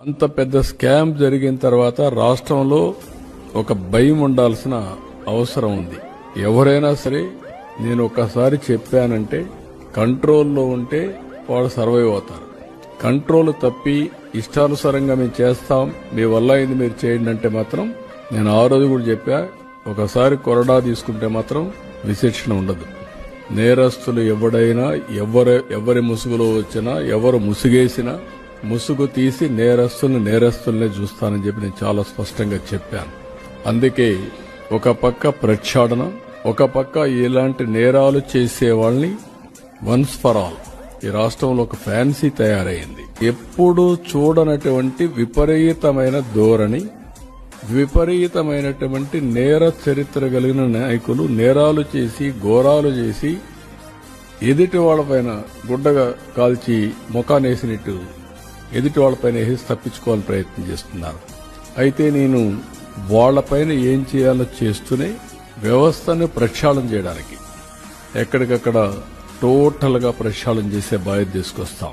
అంత పెద్ద స్కామ్ జరిగిన తర్వాత రాష్ట్రంలో ఒక భయం ఉండాల్సిన అవసరం ఉంది. ఎవరైనా సరే నేను ఒకసారి చెప్పానంటే కంట్రోల్లో ఉంటే వాళ్ళు సర్వైవ్ అవుతారు. కంట్రోల్ తప్పి ఇష్టానుసారంగా మేము చేస్తాం, మీ వల్ల అయింది మీరు చేయండి అంటే మాత్రం నేను ఆ రోజు కూడా చెప్పా, ఒకసారి కొరడా తీసుకుంటే మాత్రం విశిక్షణ ఉండదు. నేరస్తులు ఎవడైనా ఎవరి ముసుగులో వచ్చినా ఎవరు ముసుగేసినా ముసుగు తీసి నేరస్తుల్నే చూస్తానని చెప్పి నేను చాలా స్పష్టంగా చెప్పాను. అందుకే ఒక పక్క ప్రక్షాళన, ఒక పక్క ఇలాంటి నేరాలు చేసే వాళ్ళని వన్స్ ఫర్ ఆల్ ఈ రాష్ట్రంలో ఒక ఫ్యాన్సీ తయారైంది. ఎప్పుడూ చూడనటువంటి విపరీతమైన ధోరణి, విపరీతమైనటువంటి నేర చరిత్ర కలిగిన నాయకులు నేరాలు చేసి ఘోరాలు చేసి ఎదుటి వాళ్ళపైన గుడ్డగా కాల్చి ముఖానేసినట్టు ఎదుటి వాళ్ళపైన వేసి తప్పించుకోవాలని ప్రయత్నం చేస్తున్నారు. అయితే నేను వాళ్లపైన ఏం చేయాలో చేస్తూనే వ్యవస్థను ప్రక్షాళన చేయడానికి ఎక్కడికక్కడ టోటల్ గా ప్రక్షాళన చేసే బాధ్యత తీసుకొస్తాం.